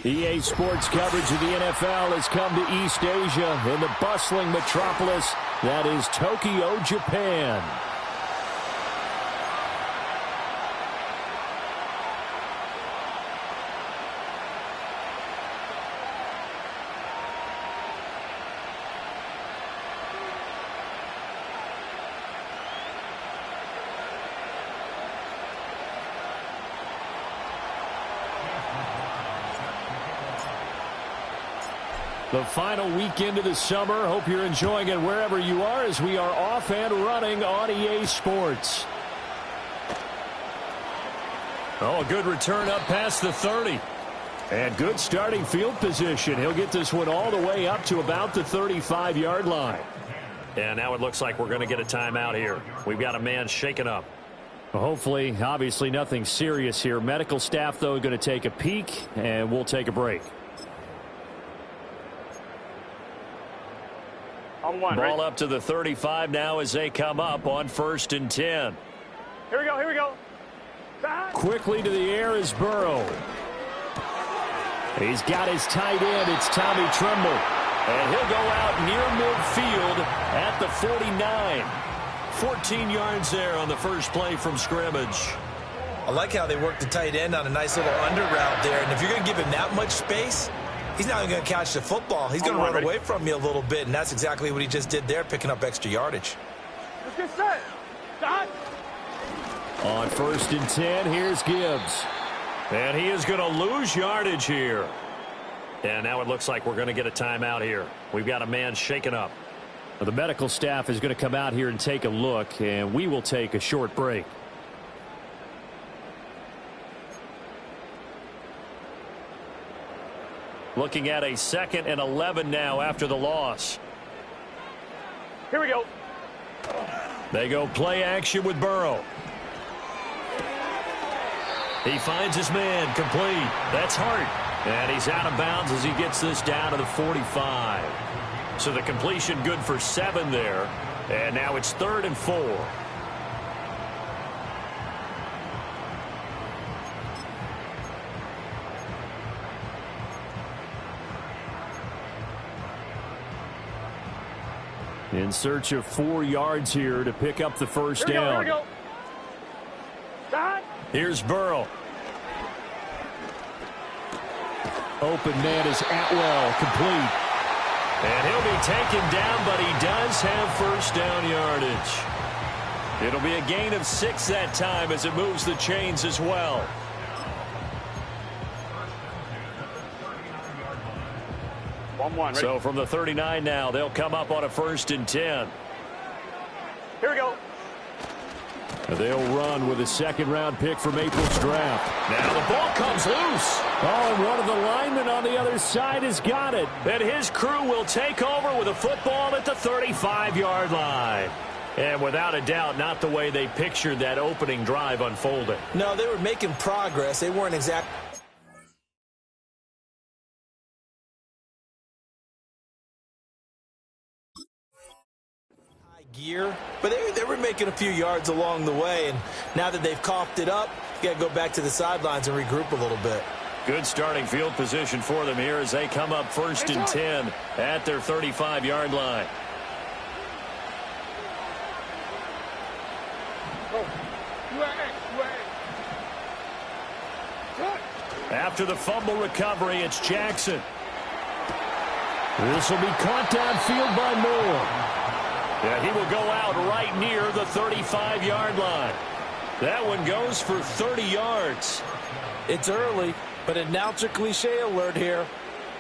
EA Sports coverage of the NFL has come to East Asia in the bustling metropolis that is Tokyo, Japan. The final weekend of the summer. Hope you're enjoying it wherever you are as we are off and running on EA Sports. Oh, a good return up past the 30. And good starting field position. He'll get this one all the way up to about the 35-yard line. And now it looks like we're going to get a timeout here. We've got a man shaken up. Well, hopefully, obviously nothing serious here. Medical staff, though, going to take a peek, and we'll take a break. Ball up to the 35 now as they come up on 1st and 10. Here we go, here we go. Quickly to the air is Burrow. He's got his tight end. It's Tommy Tremble. And he'll go out near midfield at the 49. 14 yards there on the first play from scrimmage. I like how they work the tight end on a nice little under route there. And if you're going to give him that much space, he's not even going to catch the football. He's going to run away from you a little bit, and that's exactly what he just did there, picking up extra yardage. Let's get set. Done. On 1st and 10, here's Gibbs. And he is going to lose yardage here. And now it looks like we're going to get a timeout here. We've got a man shaken up. Well, the medical staff is going to come out here and take a look, and we will take a short break. Looking at a 2nd and 11 now after the loss. Here we go. They go play action with Burrow. He finds his man complete. That's Hart. And he's out of bounds as he gets this down to the 45. So the completion good for 7 there. And now it's 3rd and 4. In search of 4 yards here to pick up the first down. Here we go. Here's Burrow. Open man is Atwell, complete. And he'll be taken down, but he does have first down yardage. It'll be a gain of 6 that time as it moves the chains as well. So from the 39 now, they'll come up on a 1st and 10. Here we go. They'll run with a 2nd-round pick from April's draft. Now the ball comes loose. Oh, and one of the linemen on the other side has got it. And his crew will take over with a football at the 35-yard line. And without a doubt, not the way they pictured that opening drive unfolding. No, they were making progress. They weren't exactly gear, but they were making a few yards along the way, and now that they've coughed it up, you got to go back to the sidelines and regroup a little bit. Good starting field position for them here as they come up 1st and 10 at their 35-yard line. After the fumble recovery, it's Jackson. This will be caught downfield by Moore. Yeah, he will go out right near the 35-yard line. That one goes for 30 yards. It's early, but announcer cliche alert here.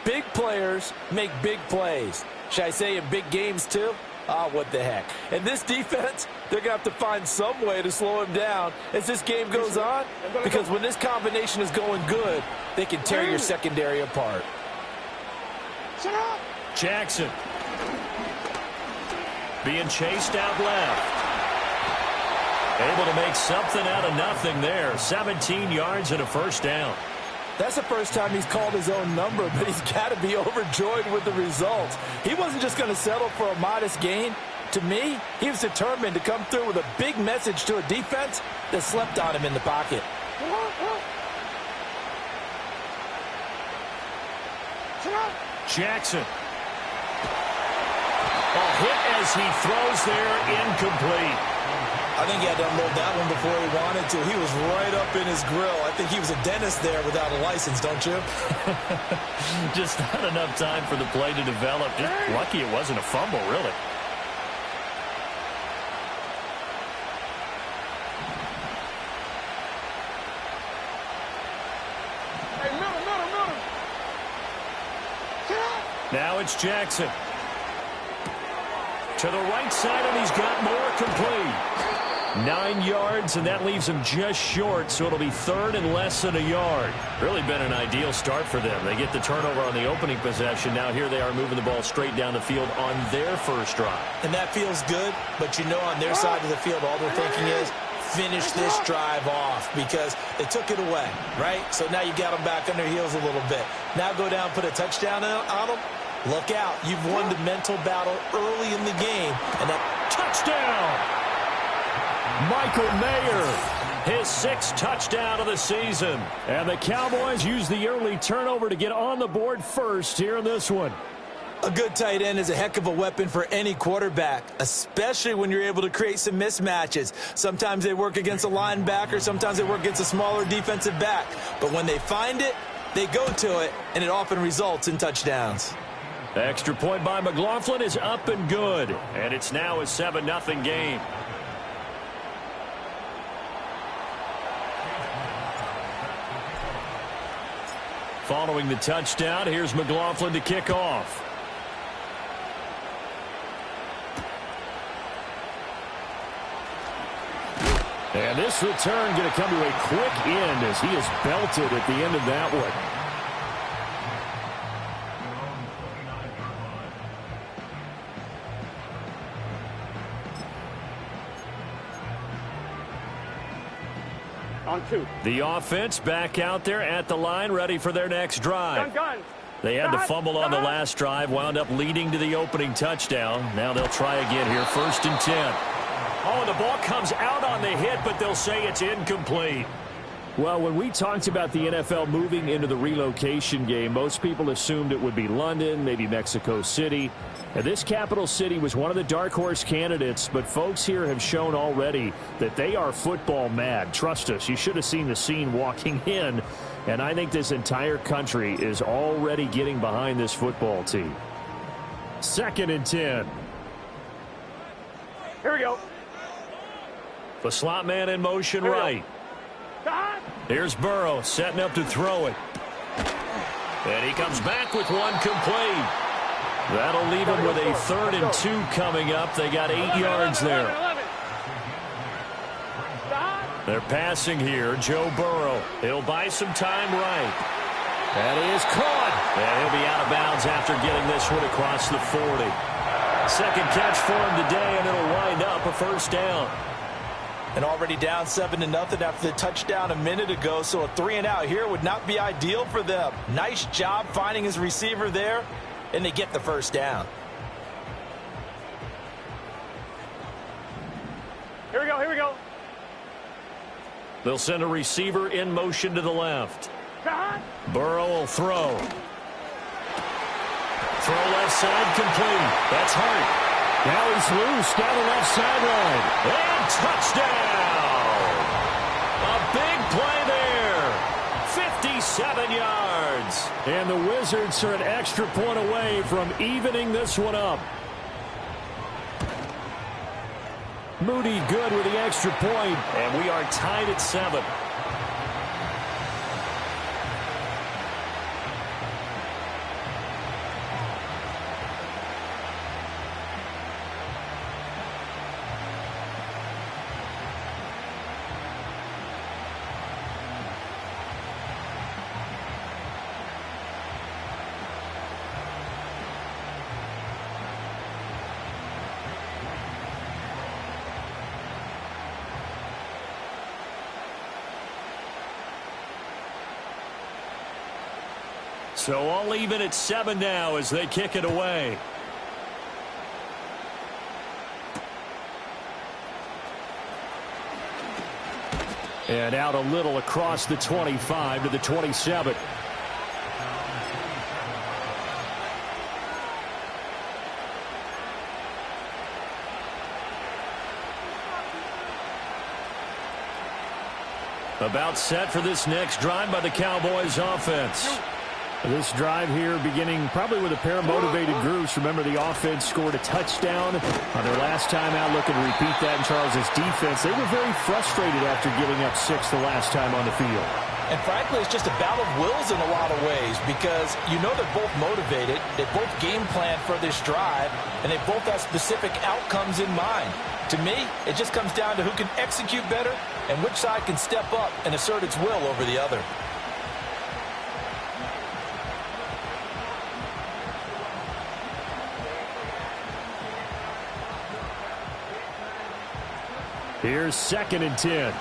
Big players make big plays. Should I say in big games too? Ah, what the heck. And this defense, they're going to have to find some way to slow him down as this game goes on, because when this combination is going good, they can tear your secondary apart. being chased out left. Able to make something out of nothing there. 17 yards and a first down. That's the first time he's called his own number, but he's got to be overjoyed with the results. He wasn't just going to settle for a modest gain. To me, he was determined to come through with a big message to a defense that slept on him in the pocket. Jackson. A hit as he throws there, incomplete. I think he had to unload that one before he wanted to. He was right up in his grill. I think he was a dentist there without a license, don't you? Just not enough time for the play to develop. Just lucky it wasn't a fumble, really. Hey, middle. Now it's Jackson. To the right side, and he's got more, complete. 9 yards, and that leaves him just short, so it'll be third and less than a yard. Really been an ideal start for them. They get the turnover on the opening possession. Now here they are moving the ball straight down the field on their first drive. And that feels good, but you know on their side of the field, all they're thinking is, finish this drive off because they took it away, right? So now you got them back on their heels a little bit. Now go down, put a touchdown on them. Look out. You've won the mental battle early in the game. And that touchdown! Michael Mayer, his 6th touchdown of the season. And the Cowboys use the early turnover to get on the board first here in this one. a good tight end is a heck of a weapon for any quarterback, especially when you're able to create some mismatches. Sometimes they work against a linebacker. Sometimes they work against a smaller defensive back. But when they find it, they go to it, and it often results in touchdowns. The extra point by McLaughlin is up and good. And it's now a 7-0 game. Following the touchdown, here's McLaughlin to kick off. And this return going to come to a quick end as he is belted at the end of that one. On 2. The offense back out there at the line, ready for their next drive. Gun. They had to fumble on the last drive, wound up leading to the opening touchdown. Now they'll try again here, 1st and 10. Oh, and the ball comes out on the hit, but they'll say it's incomplete. Well, when we talked about the NFL moving into the relocation game, most people assumed it would be London, maybe Mexico City. And this capital city was one of the dark horse candidates, but folks here have shown already that they are football mad. Trust us, you should have seen the scene walking in, and I think this entire country is already getting behind this football team. 2nd and 10. Here we go. The slot man in motion right. Here's Burrow setting up to throw it. And he comes back with one complete. That'll leave him with a 3rd and 2 coming up. They got 8 yards there. They're passing here. Joe Burrow. He'll buy some time right. That is caught. And he'll be out of bounds after getting this one across the 40. 2nd catch for him today, and it'll wind up a 1st down. And already down 7-0 after the touchdown a minute ago, so a 3-and-out here would not be ideal for them. Nice job finding his receiver there, and they get the 1st down. Here we go, here we go. They'll send a receiver in motion to the left. Burrow will throw. Throw left side complete. That's Hart. Now he's loose down the left sideline. And touchdown! A big play there. 57 yards. And the Wizards are an extra point away from evening this one up. Moody good with the extra point. And we are tied at 7. So all even at 7 now as they kick it away. And out a little across the 25 to the 27. About set for this next drive by the Cowboys offense. This drive here beginning probably with a pair of motivated groups. Remember, the offense scored a touchdown on their last time out, looking to repeat that in Charles' defense. They were very frustrated after giving up 6 the last time on the field. And frankly, it's just a battle of wills in a lot of ways because you know they're both motivated, they both game plan for this drive, and they both have specific outcomes in mind. To me, it just comes down to who can execute better and which side can step up and assert its will over the other. Here's 2nd and 10.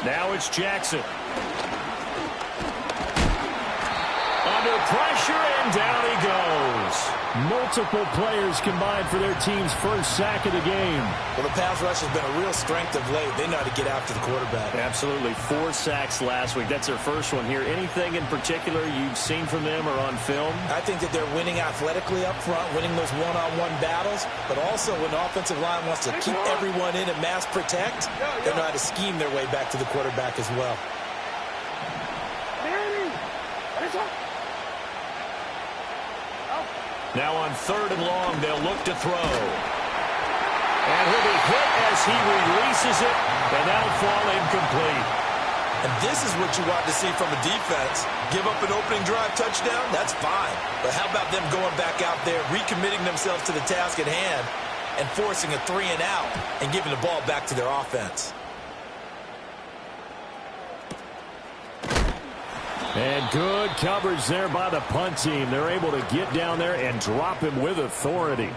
Now it's Jackson. Under pressure, and down he goes. Multiple players combined for their team's first sack of the game. Well, the pass rush has been a real strength of late. They know how to get after the quarterback. Absolutely. 4 sacks last week. That's their first one here. Anything in particular you've seen from them or on film? I think that they're winning athletically up front, winning those one-on-one battles, but also when the offensive line wants to keep everyone in and mass protect, they know how to scheme their way back to the quarterback as well. Now on 3rd and long, they'll look to throw. And he'll be hit as he releases it, and that'll fall incomplete. And this is what you want to see from a defense. Give up an opening drive touchdown, that's fine. But how about them going back out there, recommitting themselves to the task at hand, and forcing a 3 and out, and giving the ball back to their offense. And good coverage there by the punt team. They're able to get down there and drop him with authority.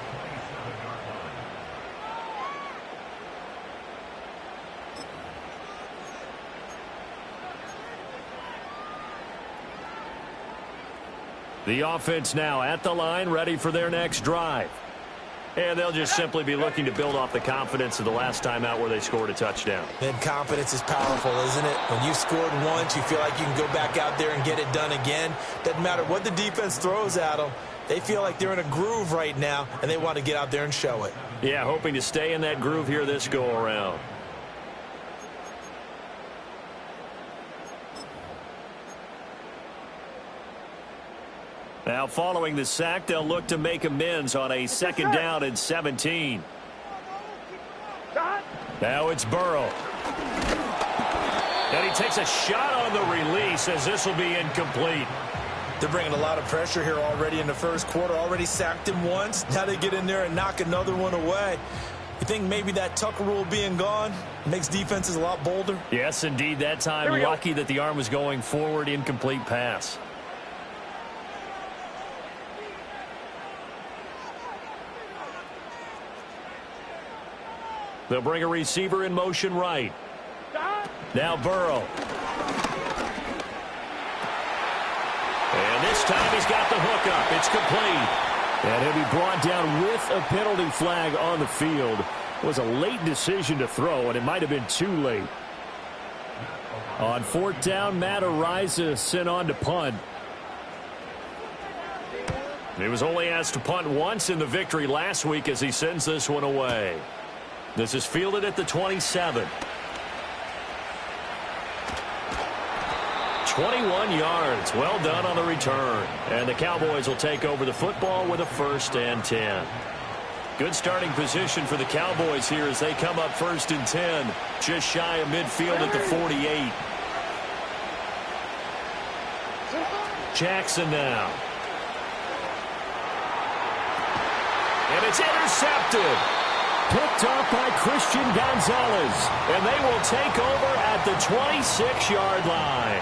The offense now at the line, ready for their next drive. And they'll just simply be looking to build off the confidence of the last time out where they scored a touchdown. And confidence is powerful, isn't it? When you scored once, you feel like you can go back out there and get it done again. Doesn't matter what the defense throws at them. They feel like they're in a groove right now, and they want to get out there and show it. Yeah, hoping to stay in that groove here this go-around. Now, following the sack, they'll look to make amends on a 2nd down and 17. Now it's Burrow. And he takes a shot on the release as this will be incomplete. They're bringing a lot of pressure here already in the first quarter. Already sacked him once. Now they get in there and knock another one away. You think maybe that Tucker rule being gone makes defenses a lot bolder? Yes, indeed. That time, lucky that the arm was going forward. Incomplete pass. They'll bring a receiver in motion right. Now Burrow. And this time he's got the hook up. It's complete. And he'll be brought down with a penalty flag on the field. It was a late decision to throw, and it might have been too late. On 4th down, Matt Araiza sent on to punt. He was only asked to punt once in the victory last week as he sends this one away. This is fielded at the 27. 21 yards. Well done on the return. And the Cowboys will take over the football with a 1st and 10. Good starting position for the Cowboys here as they come up 1st and 10. Just shy of midfield at the 48. Jackson now. And it's intercepted. Picked off by Christian Gonzalez. And they will take over at the 26-yard line.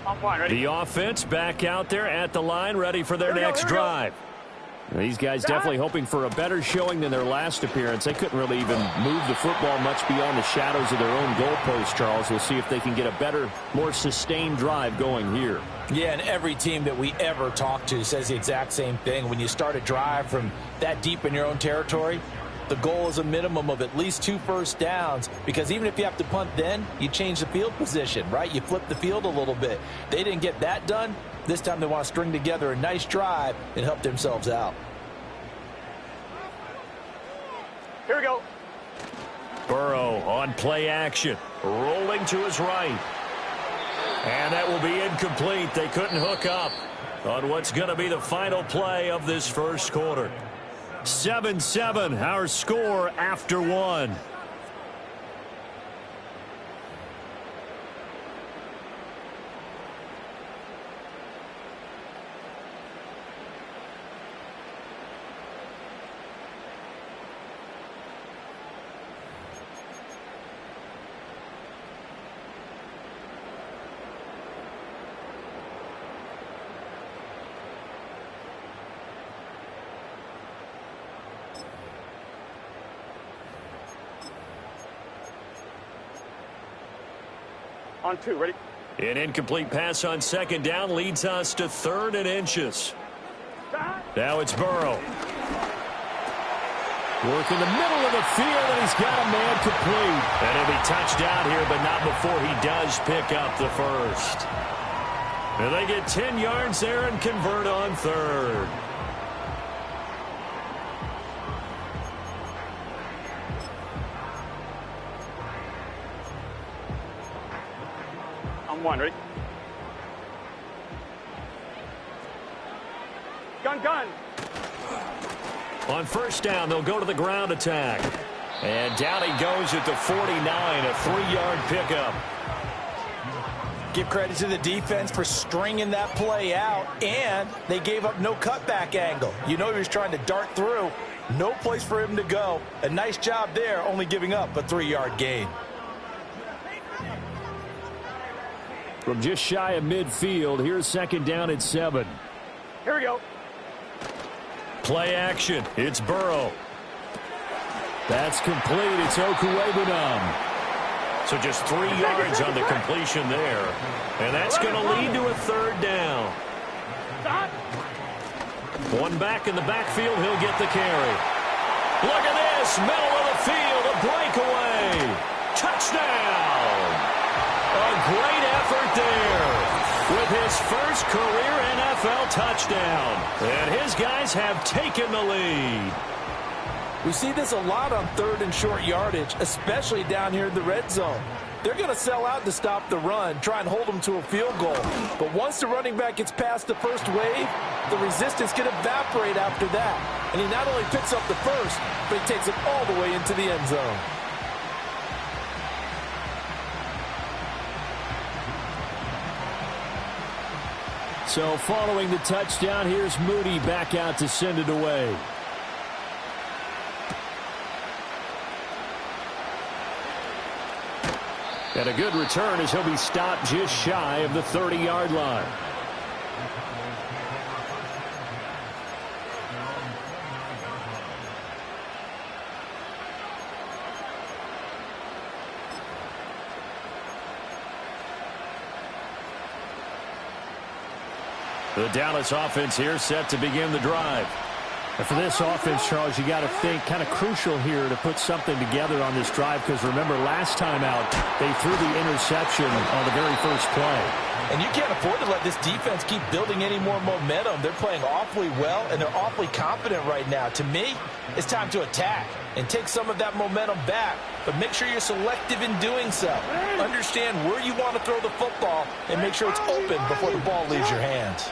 On point, ready? The offense back out there at the line, ready for their next drive. These guys definitely hoping for a better showing than their last appearance. They couldn't really even move the football much beyond the shadows of their own goalpost, Charles. We'll see if they can get a better, more sustained drive going here. Yeah, and every team that we ever talk to says the exact same thing. When you start a drive from that deep in your own territory, the goal is a minimum of at least 2 first downs, because even if you have to punt then, you change the field position, right? You flip the field a little bit. They didn't get that done. This time they want to string together a nice drive and help themselves out. Here we go. Burrow on play action, rolling to his right. And that will be incomplete. They couldn't hook up on what's going to be the final play of this first quarter. 7-7, our score after 1. On 2, ready? An incomplete pass on second down leads us to 3rd and inches. Now it's Burrow. Work in the middle of the field, and he's got a man complete. And he'll be touched down here, but not before he does pick up the first. And they get 10 yards there and convert on 3rd. On 1, ready? Gun. On first down, they'll go to the ground attack. And down he goes at the 49, a 3-yard pickup. Give credit to the defense for stringing that play out, and they gave up no cutback angle. You know he was trying to dart through. No place for him to go. A nice job there, only giving up a 3-yard gain. From just shy of midfield, here's second down at 7. Here we go. Play action. It's Burrow. That's complete. It's Okuwebunam. So just 3 yards on the completion there. And that's going to lead to a 3rd down. One back in the backfield. He'll get the carry. Look at this. Middle of the field. A breakaway. Touchdown. A great effort there with his first career NFL touchdown. And his guys have taken the lead. We see this a lot on 3rd and short yardage, especially down here in the red zone. They're going to sell out to stop the run, try and hold them to a field goal. But once the running back gets past the first wave, the resistance can evaporate after that. And he not only picks up the first, but he takes it all the way into the end zone. So following the touchdown, here's Moody back out to send it away. And a good return as he'll be stopped just shy of the 30-yard line. The Dallas offense here set to begin the drive. And for this offense, Charles, you got to think kind of crucial here to put something together on this drive, because remember last time out they threw the interception on the very first play. And you can't afford to let this defense keep building any more momentum. They're playing awfully well, and they're awfully confident right now. To me, it's time to attack and take some of that momentum back, but make sure you're selective in doing so. Understand where you want to throw the football and make sure it's open before the ball leaves your hands.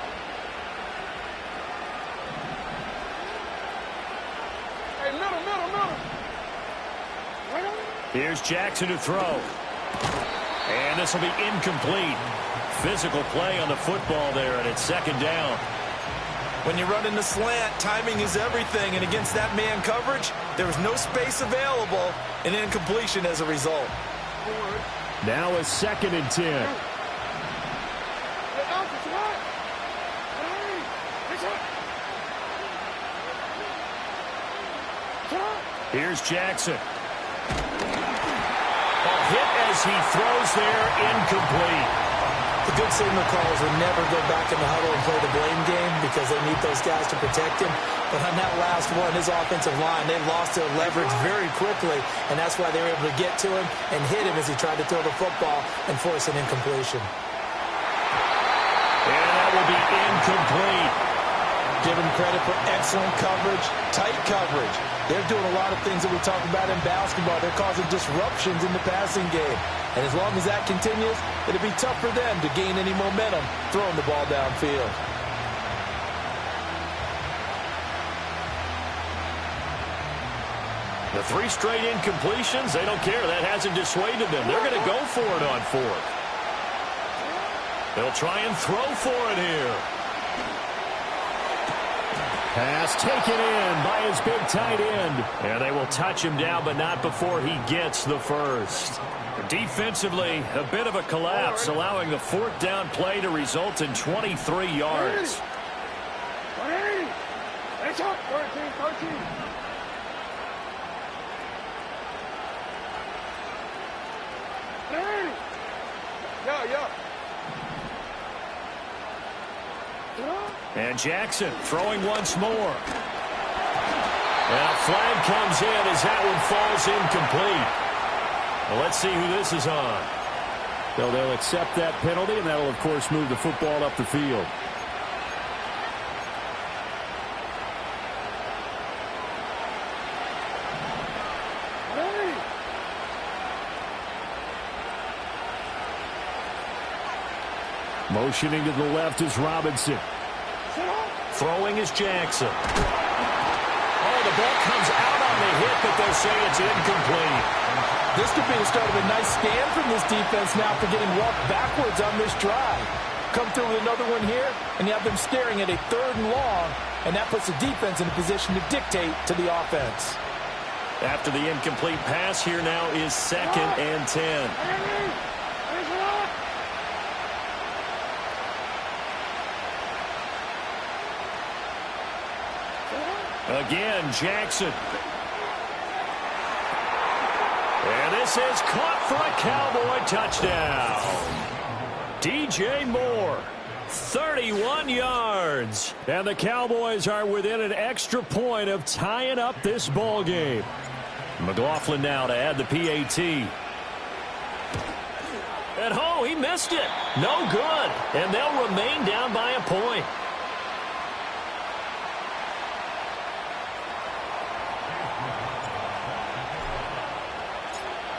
Here's Jackson to throw. And this will be incomplete. Physical play on the football there, and it's second down. When you run in the slant, timing is everything, and against that man coverage, there was no space available, and incompletion as a result. Now a 2nd and 10. Here's Jackson. A hit as he throws there, incomplete. The good signal callers will never go back in the huddle and play the blame game because they need those guys to protect him. But on that last one, his offensive line, they lost their leverage very quickly, and that's why they were able to get to him and hit him as he tried to throw the football and force an incompletion. And that will be incomplete. Give him credit for excellent coverage, tight coverage. They're doing a lot of things that we talk about in basketball. They're causing disruptions in the passing game. And as long as that continues, it'll be tough for them to gain any momentum throwing the ball downfield. The 3 straight incompletions, they don't care. That hasn't dissuaded them. They're going to go for it on 4th. They'll try and throw for it here. Pass taken in by his big tight end. And they will touch him down, but not before he gets the first. Defensively, a bit of a collapse, allowing the 4th down play to result in 23 yards. 13. Yeah. And Jackson throwing once more. And a flag comes in as that one falls incomplete. Well, let's see who this is on. So they'll accept that penalty, and that'll, of course, move the football up the field. Motioning to the left is Robinson. Throwing is Jackson. Oh, the ball comes out on the hit, but they'll say it's incomplete. This could be the start of a nice stand from this defense now for getting walked backwards on this drive. Come through with another one here, and you have them staring at a 3rd and long, and that puts the defense in a position to dictate to the offense. After the incomplete pass, here now is 2nd and 10. Again, Jackson. And this is caught for a Cowboy touchdown. DJ Moore, 31 yards. And the Cowboys are within an extra point of tying up this ball game. McLaughlin now to add the PAT. At home, he missed it. No good. And they'll remain down by a point.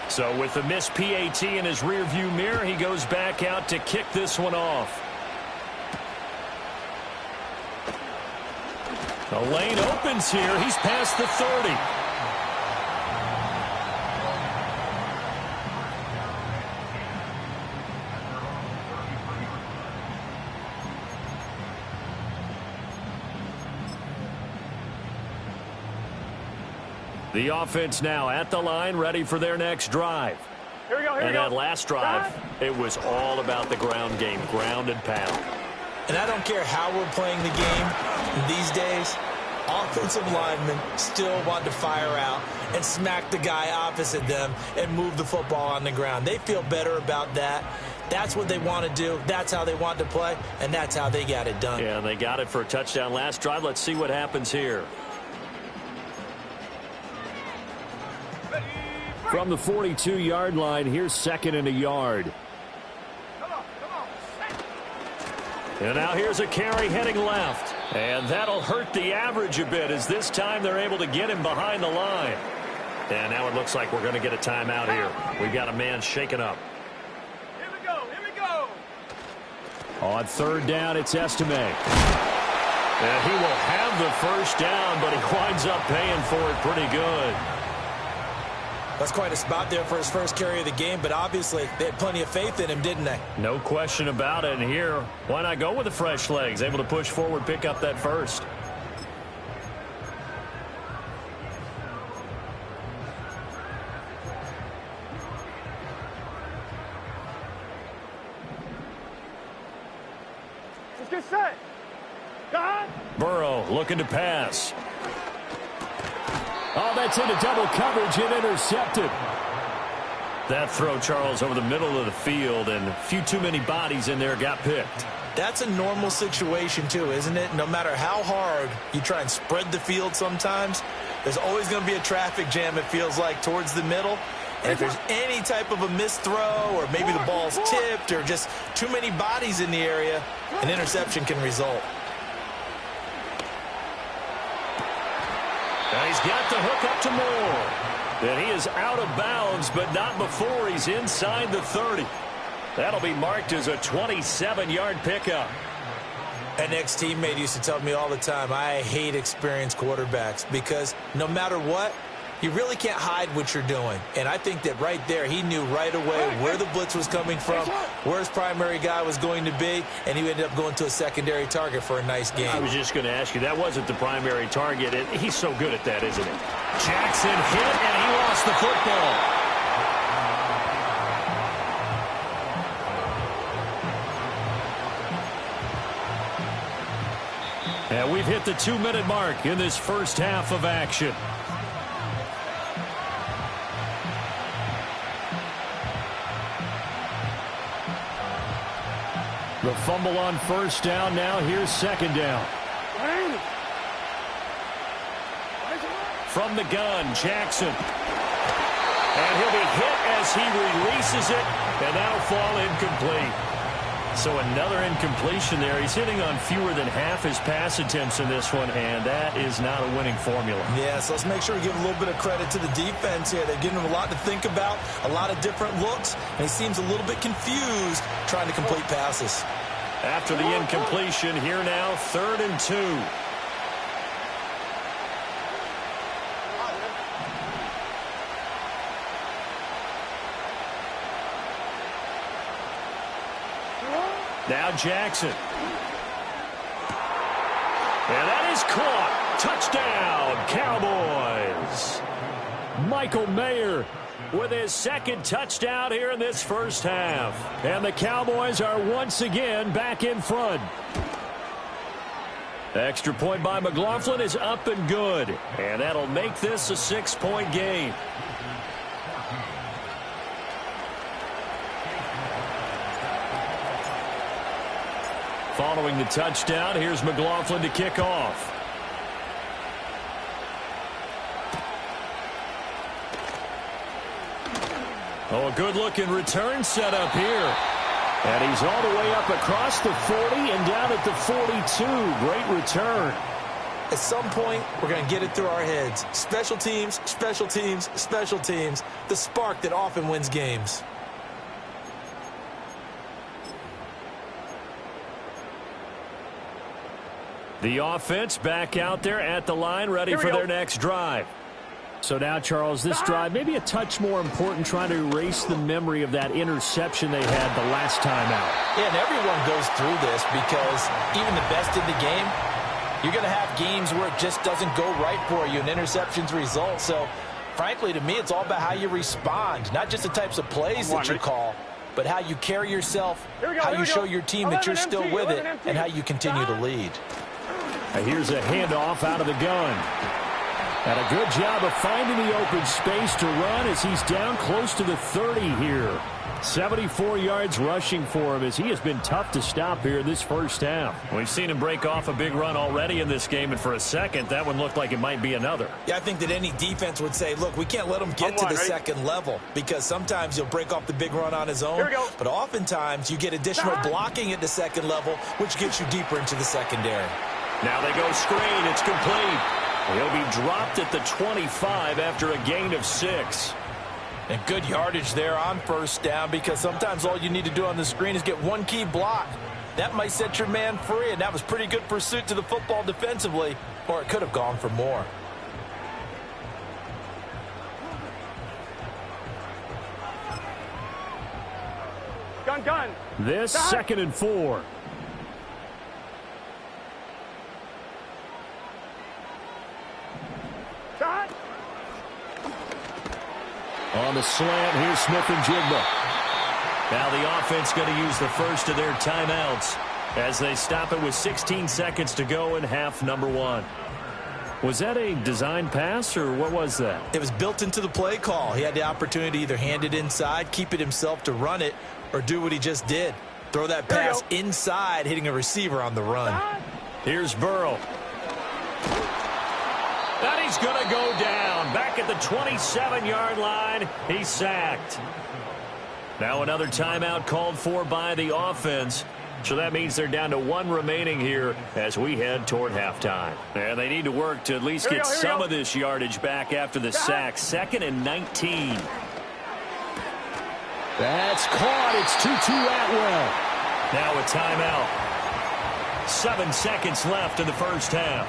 So with the missed PAT in his rearview mirror, he goes back out to kick this one off. The lane opens here. He's past the 30. The offense now at the line, ready for their next drive. Here we go. And that last drive, it was all about the ground game, ground and pound. And I don't care how we're playing the game these days, offensive linemen still want to fire out and smack the guy opposite them and move the football on the ground. They feel better about that. That's what they want to do. That's how they want to play, and that's how they got it done. Yeah, and they got it for a touchdown last drive. Let's see what happens here. From the 42-yard line, here's 2nd and a yard. And now here's a carry heading left. And that'll hurt the average a bit as this time they're able to get him behind the line. And now it looks like we're going to get a timeout here. We've got a man shaken up. Here we go. On 3rd down, it's Estime. And he will have the first down, but he winds up paying for it pretty good. That's quite a spot there for his first carry of the game, but obviously they had plenty of faith in him, didn't they? No question about it. And here, why not go with the fresh legs? Able to push forward, pick up that first. Let's get set. God. Burrow looking to pass. Oh, that's into double coverage and intercepted. That throw, Charles, over the middle of the field, and a few too many bodies in there got picked. That's a normal situation, too, isn't it? No matter how hard you try and spread the field sometimes, there's always going to be a traffic jam, it feels like, towards the middle. And if there's any type of a missed throw or maybe the ball's tipped or just too many bodies in the area, an interception can result. And he's got the hook up to Moore. And he is out of bounds, but not before he's inside the 30. That'll be marked as a 27-yard pickup. An ex-teammate used to tell me all the time, I hate experienced quarterbacks because no matter what, you really can't hide what you're doing. And I think that right there, he knew right away where the blitz was coming from, where his primary guy was going to be, and he ended up going to a secondary target for a nice game. I was just going to ask you, that wasn't the primary target, and he's so good at that, isn't he? Jackson hit, and he lost the football. And we've hit the 2-minute mark in this first half of action. The fumble on first down. Now here's second down. From the gun, Jackson. And he'll be hit as he releases it, and that'll fall incomplete. So another incompletion there. He's hitting on fewer than half his pass attempts in this one, and that is not a winning formula. Yeah, so let's make sure we give a little bit of credit to the defense here. They're giving him a lot to think about, a lot of different looks, and he seems a little bit confused trying to complete passes. After the incompletion, here now, 3rd and 2. Now Jackson. And that is caught. Touchdown, Cowboys. Michael Mayer With his second touchdown here in this first half. And the Cowboys are once again back in front. Extra point by McLaughlin is up and good. And that'll make this a 6-point game. Following the touchdown, here's McLaughlin to kick off. Oh, a good-looking return set up here. And he's all the way up across the 40 and down at the 42. Great return. At some point, we're going to get it through our heads. Special teams, special teams, special teams. The spark that often wins games. The offense back out there at the line, ready for their next drive. So now, Charles, this drive maybe a touch more important, trying to erase the memory of that interception they had the last time out. Yeah, and everyone goes through this because even the best in the game, you're going to have games where it just doesn't go right for you and interceptions result. So, frankly, to me, it's all about how you respond, not just the types of plays that you call, but how you carry yourself, how you show your team that you're still with it, and how you continue to lead. Here's a handoff out of the gun. And a good job of finding the open space to run as he's down close to the 30 here. 74 yards rushing for him as he has been tough to stop here in this first half. We've seen him break off a big run already in this game, and for a second, that one looked like it might be another. Yeah, I think that any defense would say, look, we can't let him get to the second level because sometimes he'll break off the big run on his own, but oftentimes you get additional blocking at the second level, which gets you deeper into the secondary. Now they go screen. It's complete. He'll be dropped at the 25 after a gain of 6. And good yardage there on first down because sometimes all you need to do on the screen is get one key block. That might set your man free, and that was pretty good pursuit to the football defensively, or it could have gone for more. Gun. This second and 4. On the slant, here's Smith and Jigba. Now the offense going to use the first of their timeouts. as they stop it with 16 seconds to go in half number one. Was that a design pass, or what was that? It was built into the play call. He had the opportunity to either hand it inside, keep it himself to run it, or do what he just did. Throw that pass inside, hitting a receiver on the run. Here's Burrow. And he's going to go down. Back at the 27-yard line, he's sacked. Now another timeout called for by the offense. So that means they're down to one remaining here as we head toward halftime. And they need to work to at least get some of this yardage back after the sack. 2nd and 19. That's caught. It's Tutu Atwell. Now a timeout. 7 seconds left in the first half.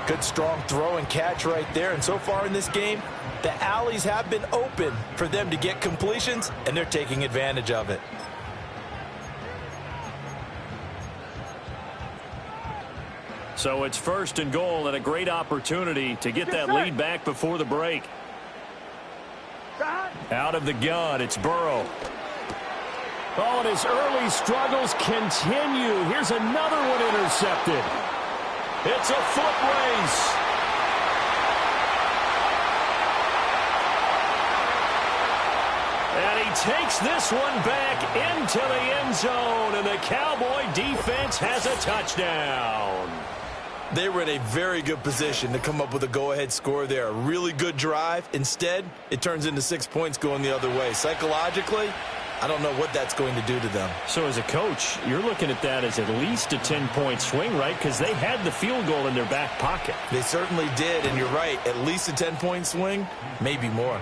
Good strong throw and catch right there. And so far in this game, the alleys have been open for them to get completions, and they're taking advantage of it. So it's 1st and goal and a great opportunity to get that lead back before the break. Out of the gun, it's Burrow. Oh, and his early struggles continue. Here's another one intercepted. It's a foot race. And he takes this one back into the end zone, and the Cowboy defense has a touchdown. They were in a very good position to come up with a go-ahead score there. A really good drive. Instead, it turns into 6 points going the other way. Psychologically, I don't know what that's going to do to them. So as a coach, you're looking at that as at least a 10-point swing, right? Because they had the field goal in their back pocket. They certainly did, and you're right. At least a 10-point swing, maybe more.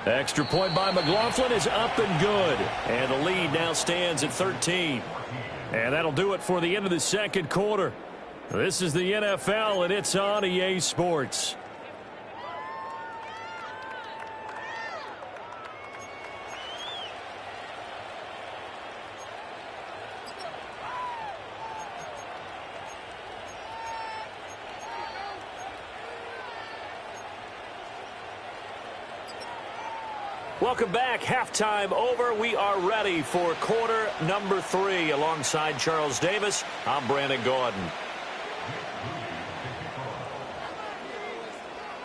Extra point by McLaughlin is up and good. And the lead now stands at 13. And that'll do it for the end of the second quarter. This is the NFL, and it's on EA Sports. Welcome back. Halftime over. We are ready for quarter number 3. Alongside Charles Davis, I'm Brandon Gordon.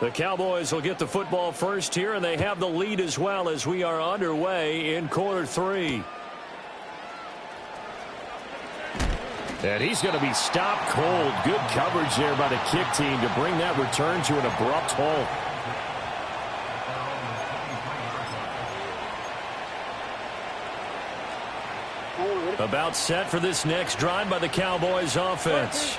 The Cowboys will get the football first here, and they have the lead as well as we are underway in quarter 3. And he's going to be stopped cold. Good coverage there by the kick team to bring that return to an abrupt halt. About set for this next drive by the Cowboys offense.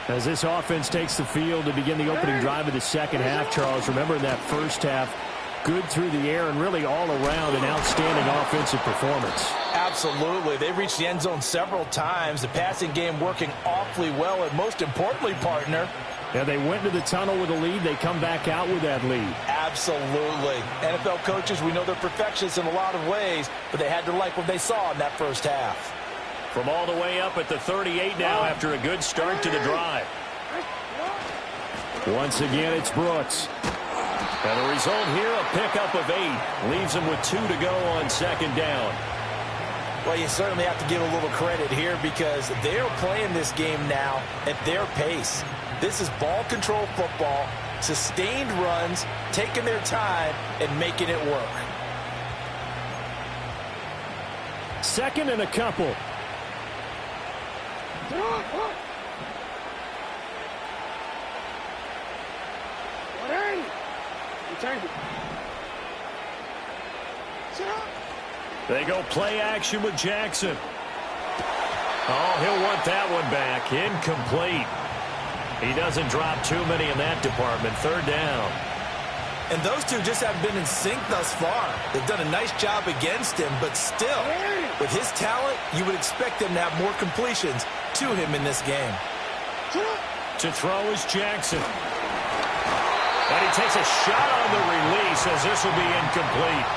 As this offense takes the field to begin the opening drive of the second half, Charles, remember in that first half, good through the air and really all around an outstanding offensive performance. Absolutely. They reached the end zone several times. The passing game working awfully well, and most importantly, partner, yeah, they went to the tunnel with a lead. They come back out with that lead. Absolutely. NFL coaches, we know they're perfectionists in a lot of ways, but they had to like what they saw in that first half. From all the way up at the 38 now after a good start to the drive. Once again, it's Brooks. And the result here, a pickup of 8. Leaves them with 2 to go on second down. Well, you certainly have to give a little credit here because they're playing this game now at their pace. This is ball control football, sustained runs, taking their time, and making it work. 2nd and a couple. They go play action with Jackson. Oh, he'll want that one back. Incomplete. He doesn't drop too many in that department. 3rd down. And those two just haven't been in sync thus far. They've done a nice job against him, but still, with his talent, you would expect them to have more completions to him in this game. To throw is Jackson. And he takes a shot on the release as this will be incomplete.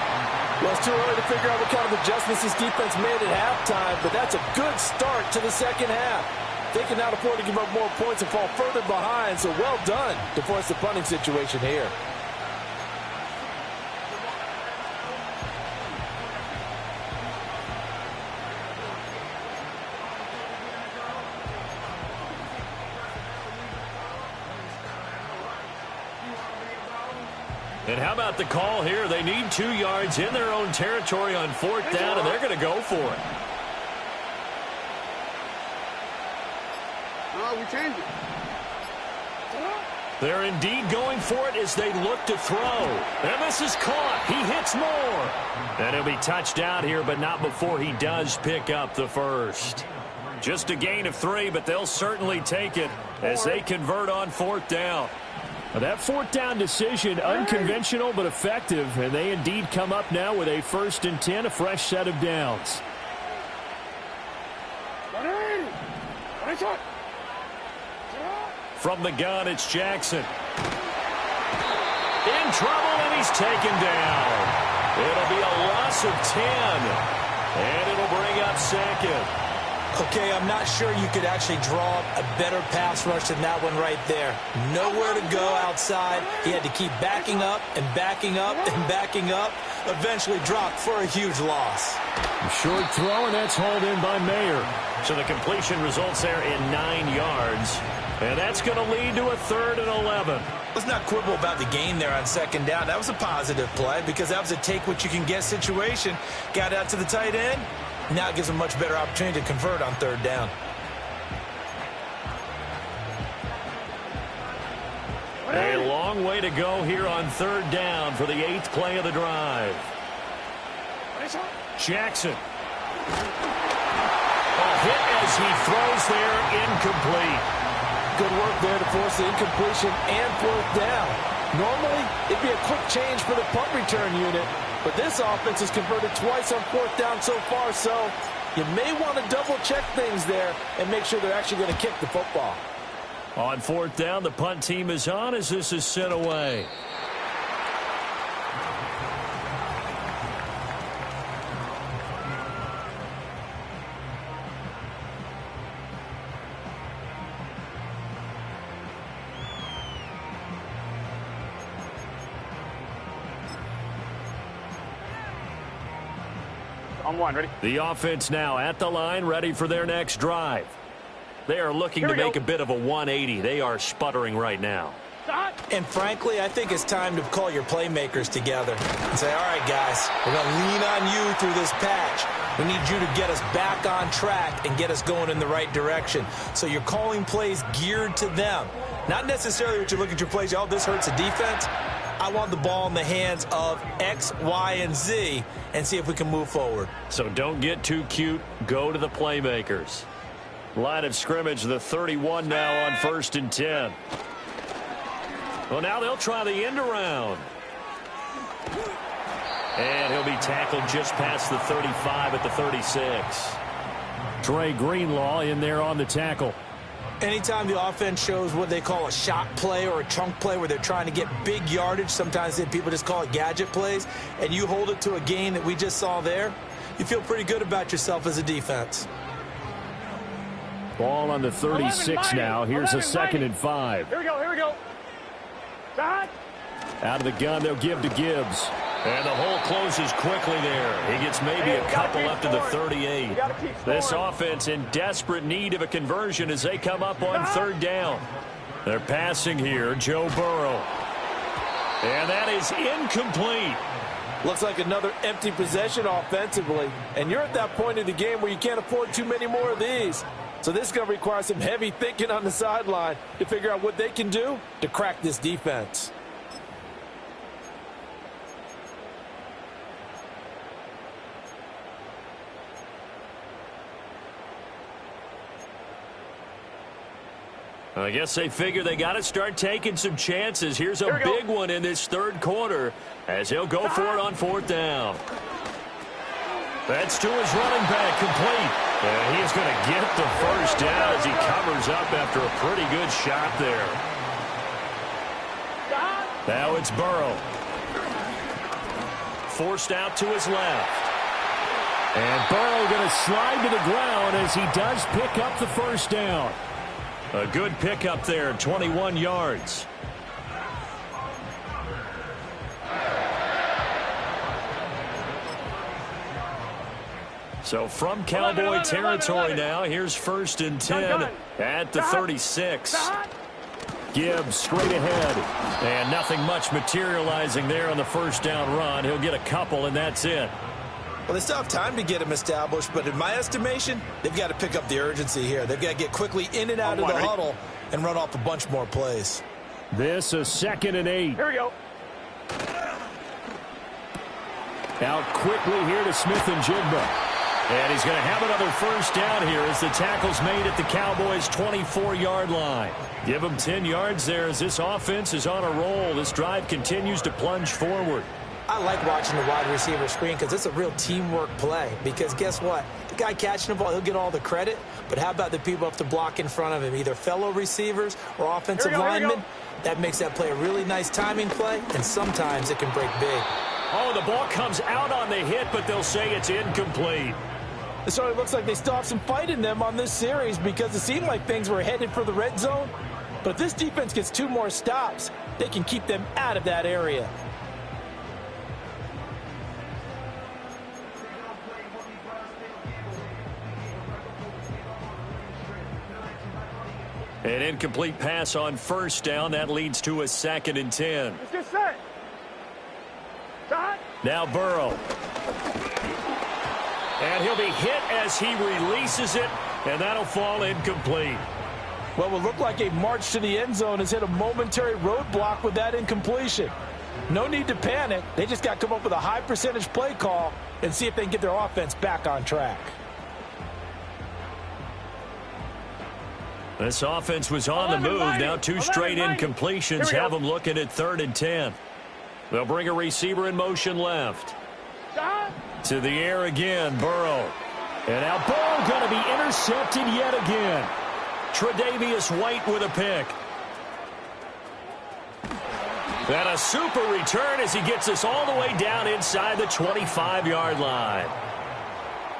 Well, it's too early to figure out what kind of adjustments this defense made at halftime, but that's a good start to the second half. They can now afford to give up more points and fall further behind, so well done to force the punting situation here. And how about the call here? They need 2 yards in their own territory on 4th down, and they're going to go for it. No, we changed it. They're indeed going for it as they look to throw. And this is caught. He hits more. And he'll be touched out here, but not before he does pick up the first. Just a gain of 3, but they'll certainly take it as they convert on 4th down. Well, that 4th down decision, unconventional but effective, and they indeed come up now with a 1st and 10, a fresh set of downs. From the gun, it's Jackson. In trouble, and he's taken down. It'll be a loss of 10, and it'll bring up 2nd. Okay, I'm not sure you could actually draw a better pass rush than that one right there. Nowhere to go outside. He had to keep backing up and backing up and backing up. Eventually dropped for a huge loss. A short throw, and that's hauled in by Mayer. So the completion results there in 9 yards. And that's going to lead to a 3rd and 11. Let's not quibble about the gain there on 2nd down. That was a positive play because that was a take-what-you-can-get situation. Got out to the tight end. Now it gives them a much better opportunity to convert on 3rd down. A long way to go here on 3rd down for the 8th play of the drive. Jackson. A hit as he throws there, incomplete. Good work there to force the incompletion and 4th down. Normally, it'd be a quick change for the punt return unit, but this offense has converted twice on 4th down so far, so you may want to double-check things there and make sure they're actually going to kick the football. On 4th down, the punt team is on as this is sent away. On 1, ready? The offense now at the line, ready for their next drive. They are looking to make a bit of a 180. They are sputtering right now. And frankly, I think it's time to call your playmakers together and say, all right, guys, we're going to lean on you through this patch. We need you to get us back on track and get us going in the right direction. So you're calling plays geared to them. Not necessarily what you look at your plays, oh, this hurts the defense. I want the ball in the hands of X, Y, and Z and see if we can move forward. So don't get too cute. Go to the playmakers. Line of scrimmage, the 31 now on 1st and 10. Well, now they'll try the end around. And he'll be tackled just past the 35 at the 36. Dre Greenlaw in there on the tackle. Anytime the offense shows what they call a shot play or a chunk play where they're trying to get big yardage, sometimes people just call it gadget plays, and you hold it to a gain that we just saw there, you feel pretty good about yourself as a defense. Ball on the 36 now. Here's a 2nd and 5. Here we go, here we go. Shot. Out of the gun, they'll give to Gibbs. And the hole closes quickly there. He gets maybe a couple up to the 38. This offense in desperate need of a conversion as they come up on 3rd down. They're passing here, Joe Burrow. And that is incomplete. Looks like another empty possession offensively. And you're at that point in the game where you can't afford too many more of these. So this is going to require some heavy thinking on the sideline to figure out what they can do to crack this defense. I guess they figure they got to start taking some chances. Here's a big one in this 3rd quarter as he'll go for it on 4th down. That's to his running back, complete. And he's going to get the first down as he covers up after a pretty good shot there. Now it's Burrow. Forced out to his left. And Burrow going to slide to the ground as he does pick up the first down. A good pickup there, 21 yards. So from Cowboy territory now, here's 1st and 10 at the 36. Gibbs straight ahead. And nothing much materializing there on the first down run. He'll get a couple, and that's it. Well, they still have time to get him established, but in my estimation, they've got to pick up the urgency here. They've got to get quickly in and out of the huddle and run off a bunch more plays. This is 2nd and 8. Here we go. Out quickly here to Smith and Jigba. And he's going to have another first down here as the tackle's made at the Cowboys' 24-yard line. Give them 10 yards there as this offense is on a roll. This drive continues to plunge forward. I like watching the wide receiver screen because it's a real teamwork play. Because guess what? The guy catching the ball, he'll get all the credit. But how about the people up to block in front of him, either fellow receivers or offensive linemen? That makes that play a really nice timing play, and sometimes it can break big. Oh, the ball comes out on the hit, but they'll say it's incomplete. It sort of looks like they still have some fight in them on this series because it seemed like things were headed for the red zone. But if this defense gets 2 more stops, they can keep them out of that area. An incomplete pass on first down. That leads to a 2nd and 10. Let's get set. Shot. Now Burrow. And he'll be hit as he releases it, and that'll fall incomplete. What will look like a march to the end zone has hit a momentary roadblock with that incompletion. No need to panic. They just got to come up with a high percentage play call and see if they can get their offense back on track. This offense was on the move. Now 2 straight incompletions have them looking at 3rd and 10. They'll bring a receiver in motion left. To the air again, Burrow. And now Burrow going to be intercepted yet again. Tre'Davious White with a pick. And a super return as he gets us all the way down inside the 25-yard line.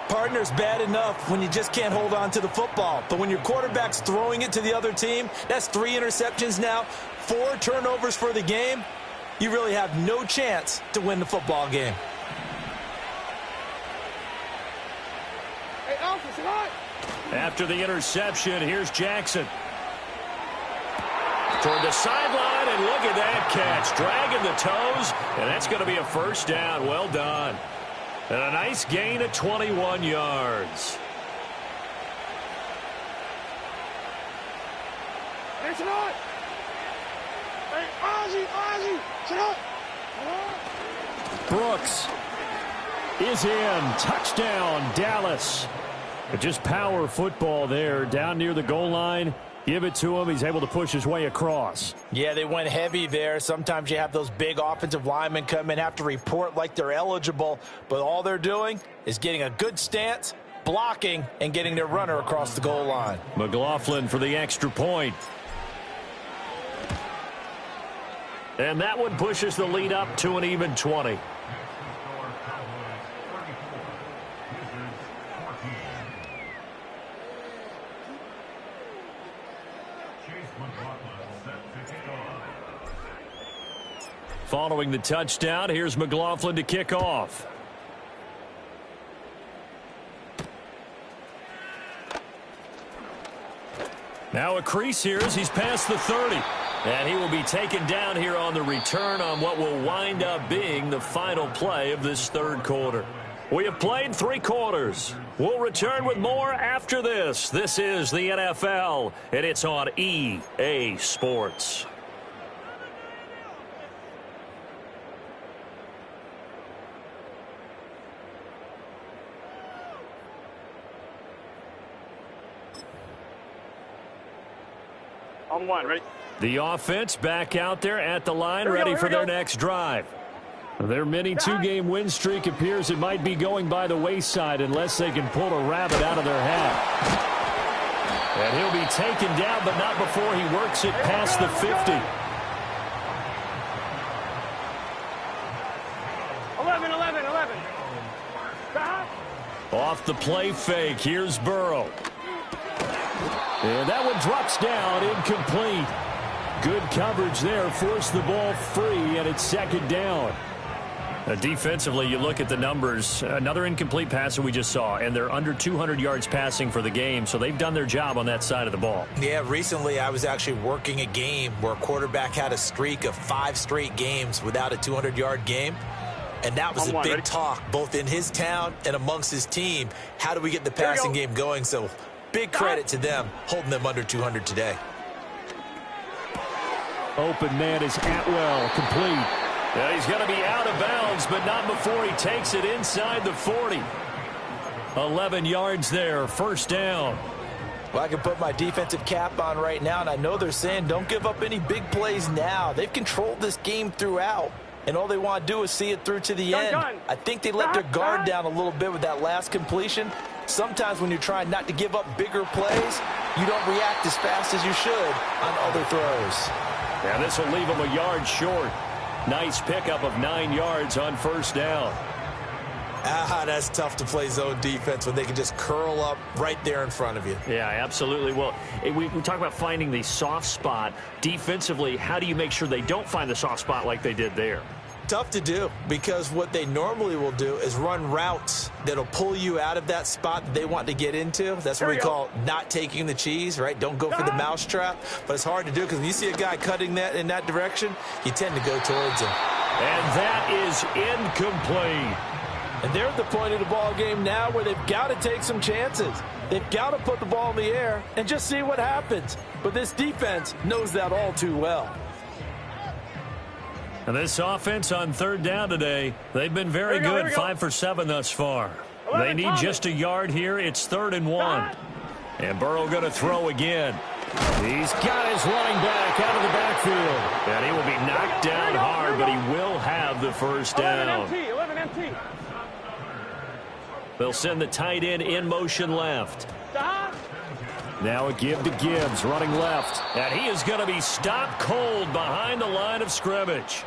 Partner's bad enough when you just can't hold on to the football. But when your quarterback's throwing it to the other team, that's 3 interceptions now, 4 turnovers for the game. You really have no chance to win the football game. After the interception, here's Jackson. Toward the sideline, and look at that catch. Dragging the toes, and that's going to be a first down. Well done. And a nice gain of 21 yards. Brooks is in. Touchdown, Dallas. Just power football there down near the goal line. Give it to him. He's able to push his way across. Yeah, they went heavy there. Sometimes you have those big offensive linemen come in, have to report like they're eligible, but all they're doing is getting a good stance, blocking, and getting their runner across the goal line. McLaughlin for the extra point. And that one pushes the lead up to an even 20. Following the touchdown, here's McLaughlin to kick off. Now a crease here as he's past the 30. And he will be taken down here on the return on what will wind up being the final play of this 3rd quarter. We have played 3 quarters. We'll return with more after this. This is the NFL, and it's on EA Sports. On 1, ready? The offense back out there at the line, ready for their next drive. Their mini 2-game win streak appears it might be going by the wayside unless they can pull a rabbit out of their hat. And he'll be taken down, but not before he works it past the 50. 11. Off the play fake, here's Burrow. And that one drops down, incomplete. Good coverage there, forced the ball free, and it's 2nd down. Defensively, you look at the numbers. Another incomplete passer we just saw, and they're under 200 yards passing for the game, so they've done their job on that side of the ball. Yeah, recently I was actually working a game where a quarterback had a streak of 5 straight games without a 200-yard game. And that was a big talk, both in his town and amongst his team. How do we get the passing game going? So big credit to them, holding them under 200 today. Open man is Atwell, complete. Yeah, he's going to be out of bounds, but not before he takes it inside the 40. 11 yards there, first down. Well, I can put my defensive cap on right now, and I know they're saying don't give up any big plays now. They've controlled this game throughout, and all they want to do is see it through to the end. I think they let their guard down a little bit with that last completion. Sometimes when you're trying not to give up bigger plays, you don't react as fast as you should on other throws. Yeah, this will leave them a yard short. Nice pickup of 9 yards on first down. That's tough to play zone defense when they can just curl up right there in front of you. Yeah, absolutely. Well, we talk about finding the soft spot. Defensively, how do you make sure they don't find the soft spot like they did there? Tough to do, because what they normally will do is run routes that'll pull you out of that spot that they want to get into. That's what we call not taking the cheese, right? Don't go for the mousetrap. But it's hard to do because when you see a guy cutting that in that direction, you tend to go towards him. And that is incomplete. And they're at the point of the ball game now where they've got to take some chances. They've got to put the ball in the air and just see what happens. But this defense knows that all too well. And this offense on third down today, they've been very good, 5 for 7 thus far. They need just a yard here. It's 3rd and 1. And Burrow going to throw again. He's got his running back out of the backfield. And he will be knocked down hard, but he will have the first down. 11 MT. They'll send the tight end in motion left. Now a give to Gibbs, running left. And he is going to be stopped cold behind the line of scrimmage.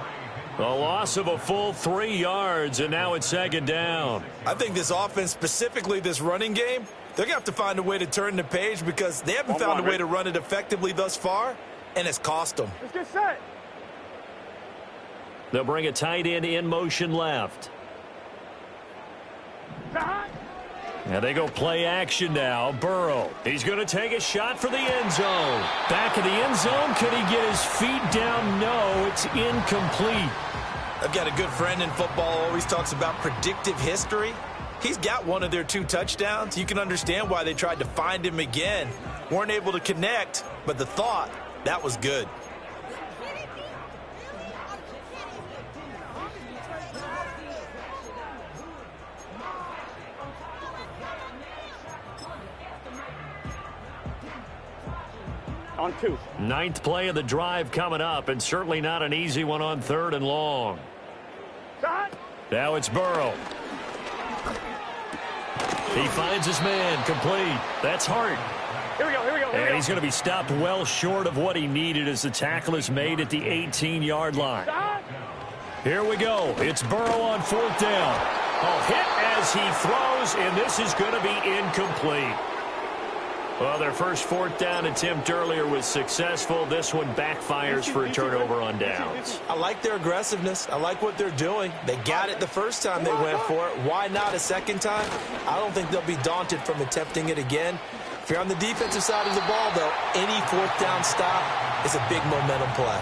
A loss of a full 3 yards, and now it's 2nd down. I think this offense, specifically this running game, they're going to have to find a way to turn the page because they haven't found a way to run it effectively thus far, and it's cost them. Let's get set. They'll bring a tight end in motion left. And they go play action now. Burrow. He's going to take a shot for the end zone. Back in the end zone. Could he get his feet down? No, it's incomplete. I've got a good friend in football, always talks about predictive history. He's got one of their 2 touchdowns. You can understand why they tried to find him again. Weren't able to connect, but the thought, that was good. On 2. 9th play of the drive coming up, and certainly not an easy one on 3rd and long. Now it's Burrow. He finds his man, complete. That's Hart. Here we go. And he's going to be stopped well short of what he needed as the tackle is made at the 18-yard line. Here we go. It's Burrow on 4th down. Oh, hit as he throws, and this is going to be incomplete. Well, their first 4th down attempt earlier was successful. This one backfires for a turnover on downs. I like their aggressiveness. I like what they're doing. They got it the first time they went for it. Why not a second time? I don't think they'll be daunted from attempting it again. If you're on the defensive side of the ball, though, any 4th down stop is a big momentum play.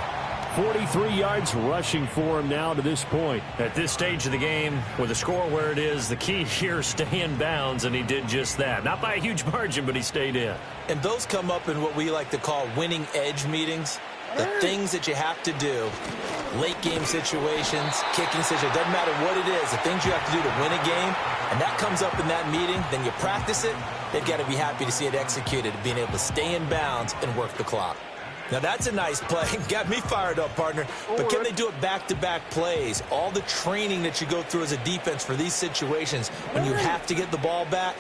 43 yards rushing for him now to this point. At this stage of the game, with the score where it is, the key here is stay in bounds, and he did just that. Not by a huge margin, but he stayed in. And those come up in what we like to call winning edge meetings. The things that you have to do, late game situations, kicking situations, doesn't matter what it is, the things you have to do to win a game, and that comes up in that meeting, then you practice it, they've got to be happy to see it executed, being able to stay in bounds and work the clock. Now, that's a nice play. Got me fired up, partner. But can they do it back-to-back plays? All the training that you go through as a defense for these situations, when you have to get the ball back,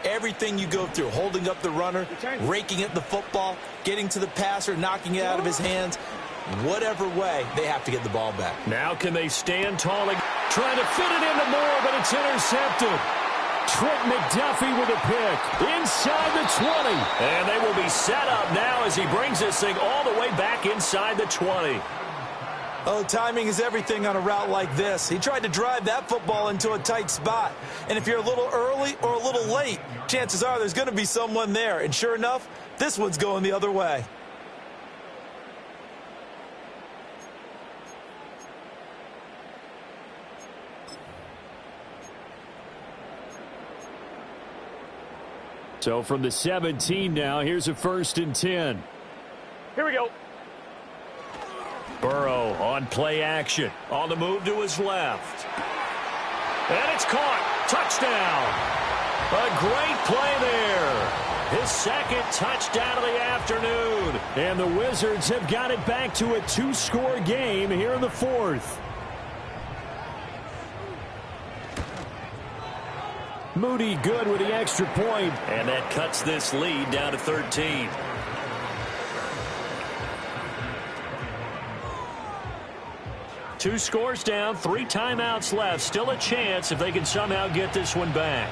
everything you go through, holding up the runner, raking at the football, getting to the passer, knocking it out of his hands, whatever way, they have to get the ball back. Now can they stand tall and trying to fit it into Moore, but it's intercepted. Trent McDuffie with a pick inside the 20. And they will be set up now as he brings this thing all the way back inside the 20. Oh, timing is everything on a route like this. He tried to drive that football into a tight spot. And if you're a little early or a little late, chances are there's going to be someone there. And sure enough, this one's going the other way. So from the 17 now, here's a 1st and 10. Here we go. Burrow on play action. On the move to his left. And it's caught. Touchdown. A great play there. His 2nd touchdown of the afternoon. And the Wizards have got it back to a 2-score game here in the 4th. Moody good with the extra point. And that cuts this lead down to 13. Two scores down, 3 timeouts left. Still a chance if they can somehow get this one back.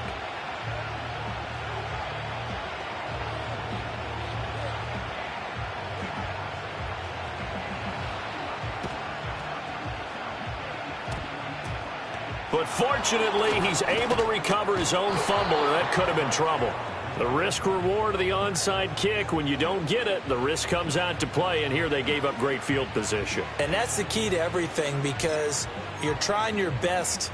But fortunately, he's able to recover his own fumble, or that could have been trouble. The risk-reward of the onside kick, when you don't get it, the risk comes out to play, and here they gave up great field position. And that's the key to everything, because you're trying your best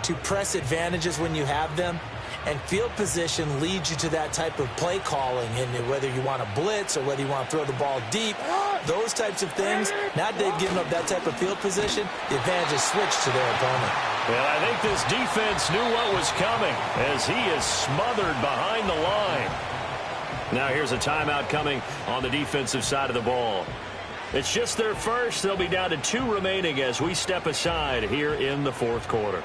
to press advantages when you have them, and field position leads you to that type of play calling, and whether you want to blitz or whether you want to throw the ball deep, those types of things. Now that they've given up that type of field position, the advantage is switched to their opponent. Well, I think this defense knew what was coming as he is smothered behind the line. Now here's a timeout coming on the defensive side of the ball. It's just their first. They'll be down to 2 remaining as we step aside here in the 4th quarter.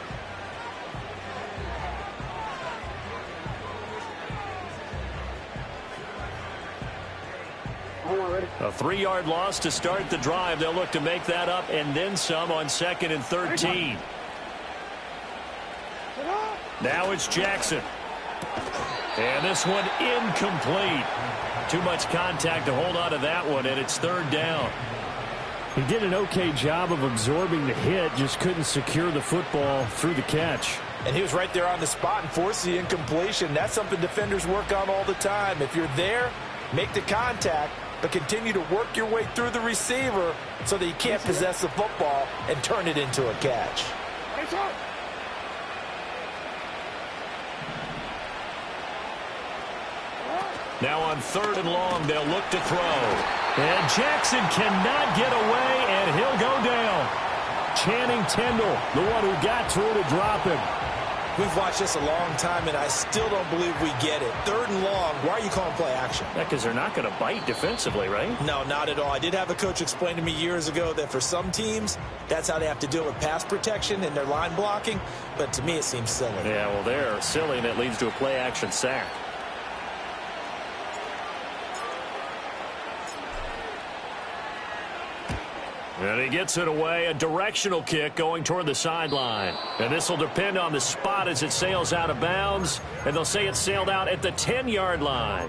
A 3-yard loss to start the drive. They'll look to make that up and then some on 2nd and 13. Now it's Jackson. And this one incomplete. Too much contact to hold on to that one, and it's 3rd down. He did an okay job of absorbing the hit, just couldn't secure the football through the catch. And he was right there on the spot and forced the incompletion. That's something defenders work on all the time. If you're there, make the contact, but continue to work your way through the receiver so that you can't possess the football and turn it into a catch. Now on 3rd and long, they'll look to throw. And Jackson cannot get away, and he'll go down. Channing Tindall, the one who got through to drop him. We've watched this a long time, and I still don't believe we get it. 3rd and long, why are you calling play action? Yeah, because they're not going to bite defensively, right? No, not at all. I did have a coach explain to me years ago that for some teams, that's how they have to deal with pass protection and their line blocking. But to me, it seems silly. Yeah, well, they're silly, and it leads to a play action sack. And he gets it away, a directional kick going toward the sideline. And this will depend on the spot as it sails out of bounds. And they'll say it sailed out at the 10-yard line.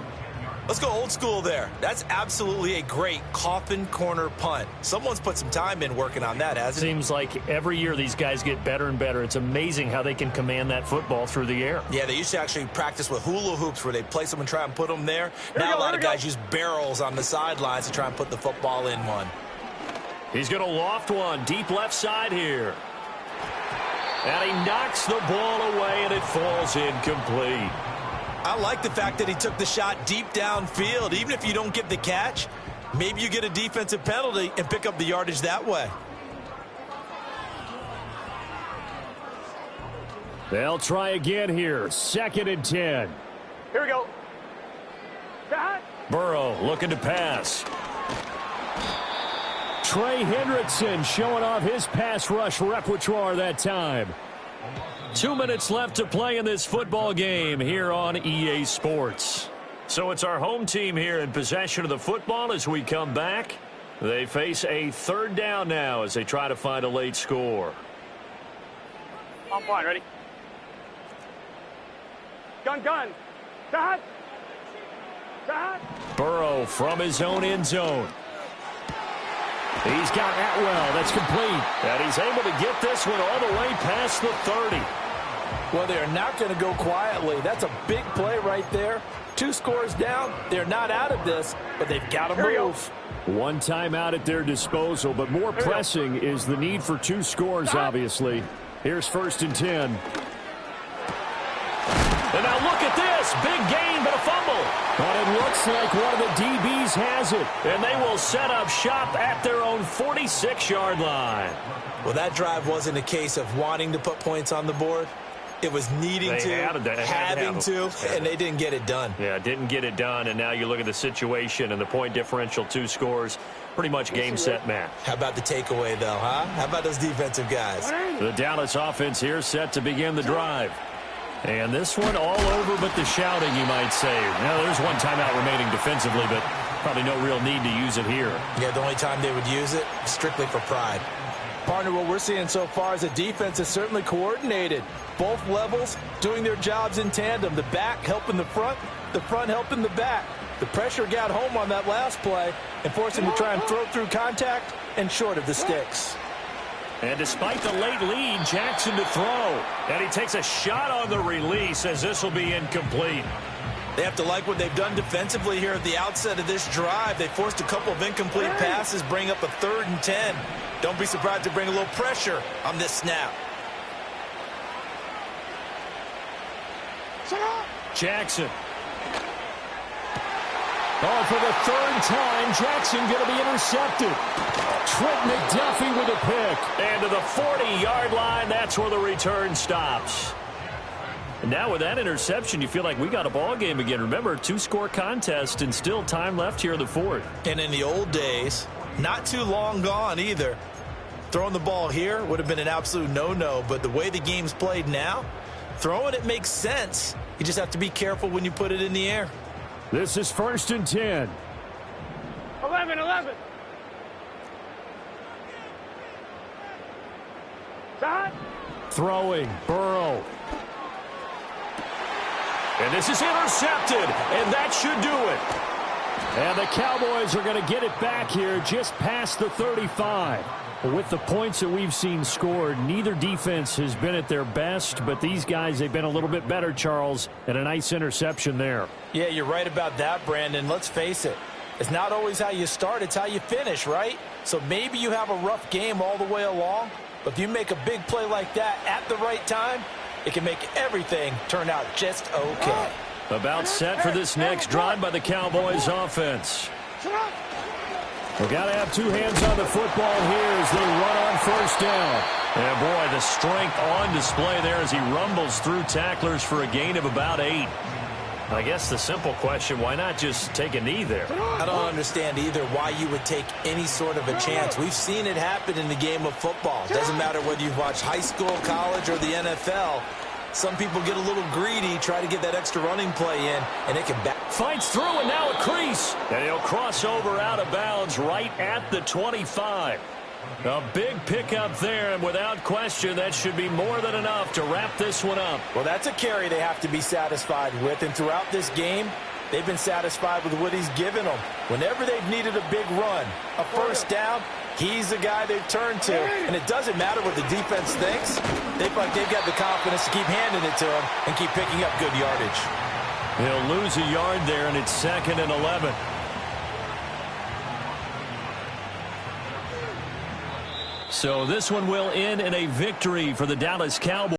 Let's go old school there. That's absolutely a great coffin corner punt. Someone's put some time in working on that, hasn't it? Seems like every year these guys get better and better. It's amazing how they can command that football through the air. Yeah, they used to actually practice with hula hoops where they place them and try and put them there. Now a lot of guys use barrels on the sidelines to try and put the football in one. He's going to loft one deep left side here. And he knocks the ball away, and it falls incomplete. I like the fact that he took the shot deep downfield. Even if you don't get the catch, maybe you get a defensive penalty and pick up the yardage that way. They'll try again here. 2nd and 10. Here we go. Burrow looking to pass. Trey Hendrickson showing off his pass rush repertoire that time. 2 minutes left to play in this football game here on EA Sports. So it's our home team here in possession of the football as we come back. They face a 3rd down now as they try to find a late score. I'm fine. Ready? Gun. Dad. Burrow from his own end zone. He's got Atwell. That's complete. And he's able to get this one all the way past the 30. Well, they're not going to go quietly. That's a big play right there. 2 scores down. They're not out of this, but they've got to move. One timeout at their disposal, but more pressing is the need for 2 scores, obviously. Here's 1st and 10. And now look at this. Big gain, but a fumble. But it looks like one of the DBs has it. And they will set up shop at their own 46-yard line. Well, that drive wasn't a case of wanting to put points on the board. It was needing having to, and they didn't get it done. Yeah, didn't get it done, and now you look at the situation and the point differential, 2 scores, pretty much game, set, match. How about the takeaway, though, huh? How about those defensive guys? The Dallas offense here set to begin the drive. And this one all over but the shouting, you might say. Now, there's one timeout remaining defensively, but probably no real need to use it here. Yeah, the only time they would use it, strictly for pride. Partner, what we're seeing so far is the defense is certainly coordinated. Both levels doing their jobs in tandem. The back helping the front helping the back. The pressure got home on that last play and forced him to try and throw through contact and short of the sticks. And despite the late lead, Jackson to throw. And he takes a shot on the release as this will be incomplete. They have to like what they've done defensively here at the outset of this drive. They forced a couple of incomplete passes, bring up a 3rd and 10. Don't be surprised to bring a little pressure on this snap. Jackson. Oh, for the 3rd time, Jackson going to be intercepted. Trent McDuffie with a pick. And to the 40-yard line, that's where the return stops. And now with that interception, you feel like we got a ball game again. Remember, 2-score contest and still time left here in the 4th. And in the old days, not too long gone either, throwing the ball here would have been an absolute no-no. But the way the game's played now, throwing it makes sense. You just have to be careful when you put it in the air. This is 1st and 10. 11. Shot. Throwing. Burrow. And this is intercepted, and that should do it. And the Cowboys are going to get it back here just past the 35. With the points that we've seen scored, neither defense has been at their best, but these guys, they've been a little bit better, Charles, and a nice interception there. Yeah, you're right about that, Brandon. Let's face it. It's not always how you start, it's how you finish, right? So maybe you have a rough game all the way along, but if you make a big play like that at the right time, it can make everything turn out just okay. About set for this next drive by the Cowboys offense. We've got to have 2 hands on the football here as they run on 1st down. And boy, the strength on display there as he rumbles through tacklers for a gain of about 8. I guess the simple question, why not just take a knee there? I don't understand either why you would take any sort of a chance. We've seen it happen in the game of football. It doesn't matter whether you've watched high school, college, or the NFL. Some people get a little greedy, try to get that extra running play in, and it can back. Fights through, and now a crease. And he'll cross over out of bounds right at the 25. A big pickup there, and without question, that should be more than enough to wrap this one up. Well, that's a carry they have to be satisfied with, and throughout this game, they've been satisfied with what he's given them. Whenever they've needed a big run, a 1st down, he's the guy they've turned to. And it doesn't matter what the defense thinks. They feel like they've got the confidence to keep handing it to him and keep picking up good yardage. He'll lose a yard there, and it's 2nd and 11. So this one will end in a victory for the Dallas Cowboys.